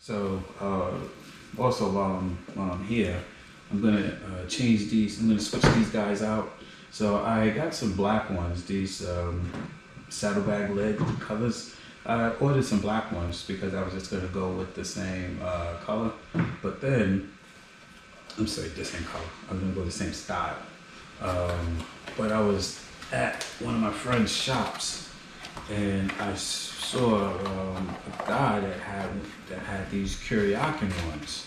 So also while I'm here, I'm gonna change these. I'm gonna switch these guys out. So I got some black ones. These Saddlebag lid covers. I ordered some black ones because I was just gonna go with the same color. But then, I'm sorry, the same color. I was gonna go the same style. But I was at one of my friend's shops and I saw a guy that had these Kuryakin ones,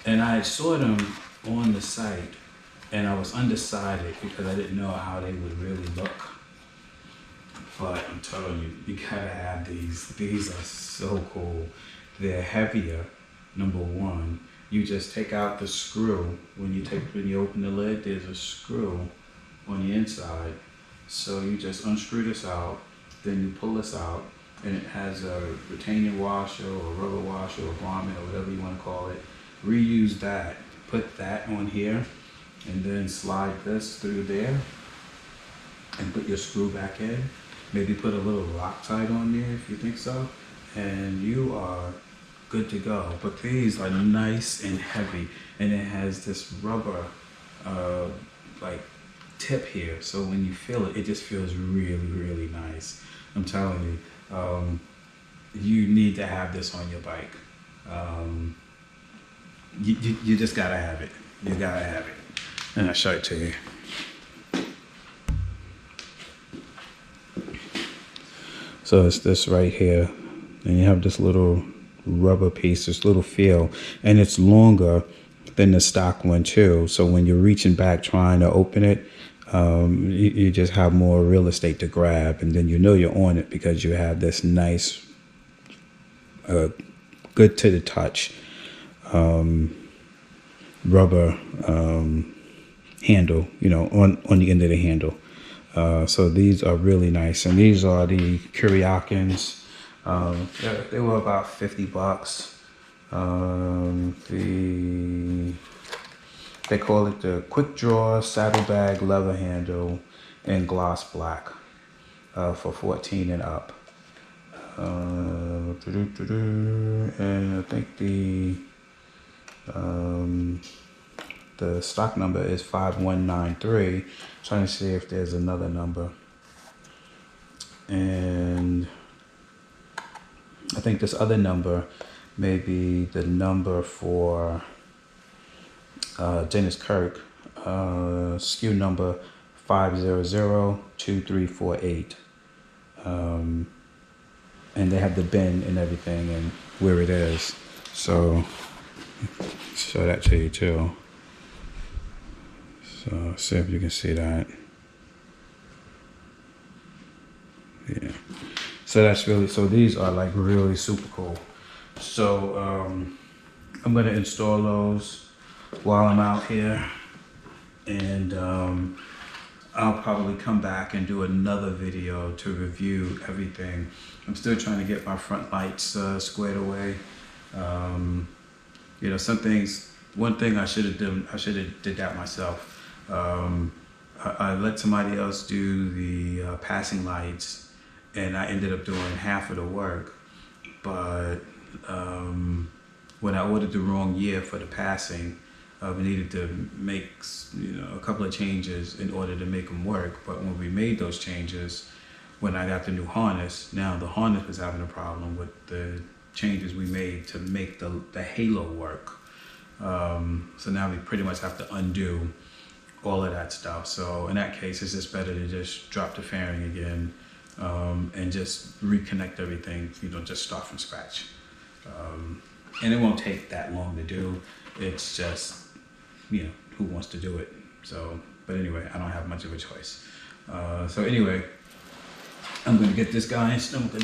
and I saw them on the site, and I was undecided because I didn't know how they would really look. But I'm telling you, you gotta have these. These are so cool. They're heavier. Number one, you just take out the screw when you open the lid. There's a screw on the inside, so you just unscrew this out. Then you pull this out, and it has a retaining washer or rubber washer or grommet or whatever you want to call it. Reuse that. Put that on here, and then slide this through there, and put your screw back in. Maybe put a little Loctite on there if you think so, and you are good to go. But these are nice and heavy, and it has this rubber like tip here, so when you feel it, it just feels really, really nice. I'm telling you, you need to have this on your bike. You just gotta have it. You gotta have it. And I'll show it to you. So it's this right here, and you have this little rubber piece, this little feel, and it's longer than the stock one too. So when you're reaching back trying to open it, you just have more real estate to grab, and then you know you're on it because you have this nice, good to the touch rubber handle, you know, on the end of the handle. So these are really nice, and these are the Kuryakins. They were about $50. They call it the Quick Draw Saddlebag Leather Handle in gloss black for 14 and up. And I think the stock number is 5193. Trying to see if there's another number. And I think this other number may be the number for Dennis Kirk, SKU number 5002348. And they have the bin and everything and where it is. So show that to you too. So see if you can see that. Yeah. So that's really, so these are like really super cool. So I'm gonna install those while I'm out here, and I'll probably come back and do another video to review everything. I'm still trying to get my front lights squared away. You know, some things, one thing I should have did that myself. I let somebody else do the passing lights, and I ended up doing half of the work. But when I ordered the wrong year for the passing, we needed to make, you know, a couple of changes in order to make them work. But when we made those changes, when I got the new harness, now the harness was having a problem with the changes we made to make the halo work. So now we pretty much have to undo all of that stuff. So in that case, it's just better to just drop the fairing again, and just reconnect everything, you know, just start from scratch. And it won't take that long to do. It's just, you know, who wants to do it. So, but anyway, I don't have much of a choice. So anyway, I'm gonna get this guy installed. You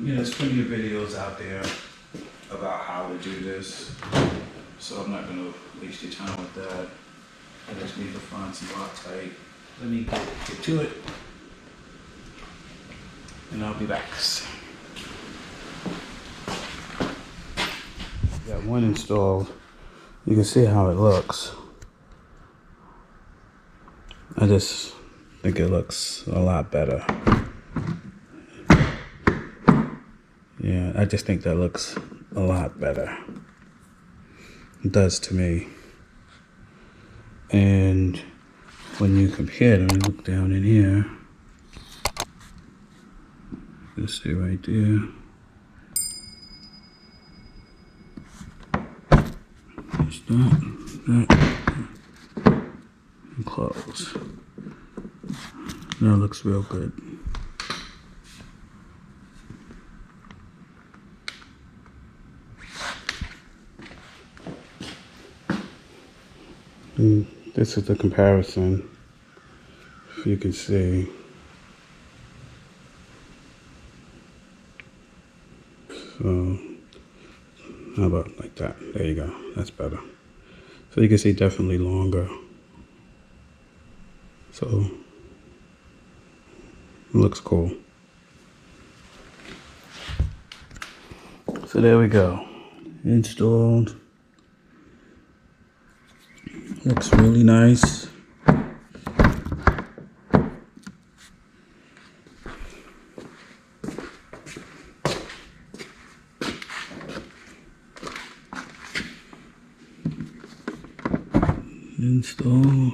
know, there's plenty of videos out there about how to do this. So I'm not gonna waste your time with that. I just need to find some Loctite. Let me get to it, and I'll be back. Got one installed. You can see how it looks. I just think it looks a lot better. Yeah, I just think that looks a lot better. It does to me. And when you compare them, look down in here. You see right there. Just that, and close. That looks real good. And this is the comparison, if you can see. So, how about like that? There you go. That's better. So you can see definitely longer. So, it looks cool. So there we go. Installed. Looks really nice. Install.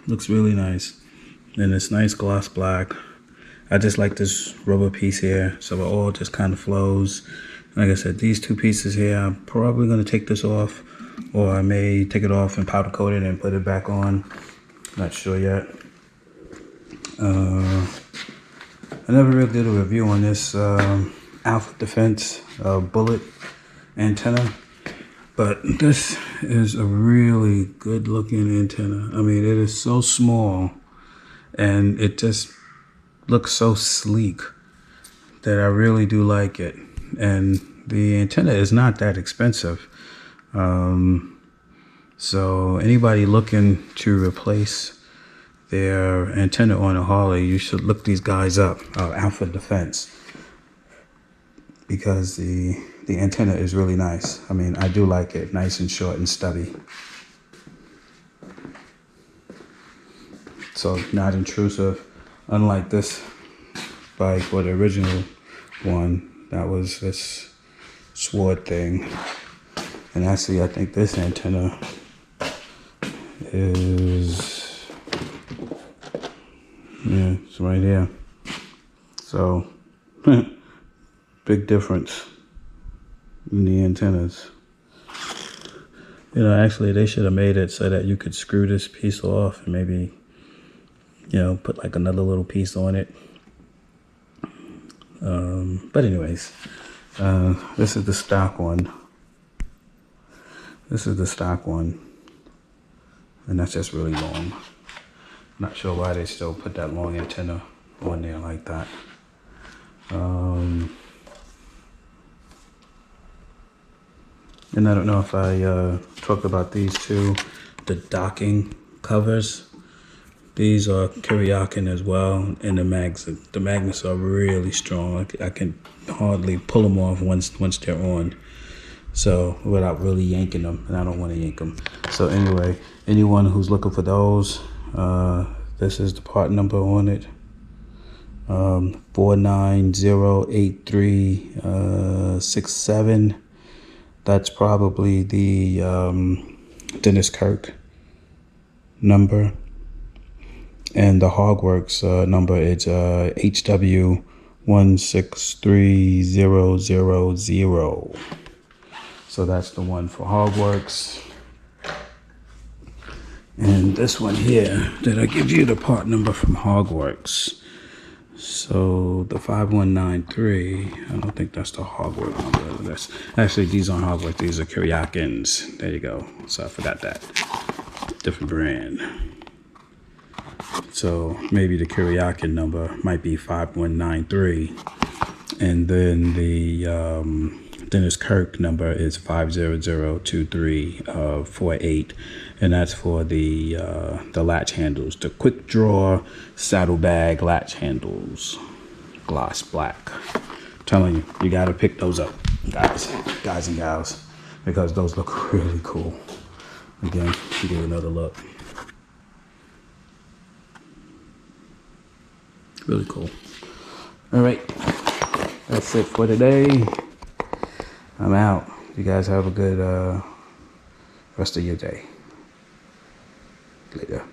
Looks really nice. And it's nice gloss black. I just like this rubber piece here, so it all just kind of flows. Like I said, these two pieces here, I'm probably going to take this off, or I may take it off and powder coat it and put it back on. Not sure yet. I never really did a review on this Alpha Defense bullet antenna, but this is a really good looking antenna. I mean, it is so small and it just looks so sleek that I really do like it. And the antenna is not that expensive. So anybody looking to replace their antenna on a Harley, you should look these guys up, Alpha Defense, because the antenna is really nice. I mean, I do like it, nice and short and stubby. So not intrusive, unlike this bike or the original one. That was this sword thing. And actually, I think this antenna is, yeah, it's right here. So, big difference in the antennas. You know, actually, they should have made it so that you could screw this piece off and maybe, you know, put like another little piece on it. But anyways, this is the stock one. This is the stock one. And that's just really long. Not sure why they still put that long antenna on there like that. And I don't know if I talked about these two, the docking covers. These are Kiriakin as well, and the magnets are really strong. I can hardly pull them off once they're on. So without really yanking them, and I don't want to yank them. So anyway, anyone who's looking for those, this is the part number on it. 4908367. That's probably the Dennis Kirk number. And the Hogworks number is HW163000. So that's the one for Hogworks. And this one here, did I give you the part number from Hogworks? So the 5193, I don't think that's the Hogworks number. That's actually, these aren't Hogworks, these are Kiriakins. There you go. So I forgot that. Different brand. So maybe the Kiriakin number might be 5193. And then the Dennis Kirk number is 5002348. And that's for the latch handles, the quick draw saddlebag latch handles, gloss black. I'm telling you, you gotta pick those up, guys and gals, because those look really cool. Again, give you another look. Really cool. All right. That's it for today. I'm out. You guys have a good rest of your day. Later.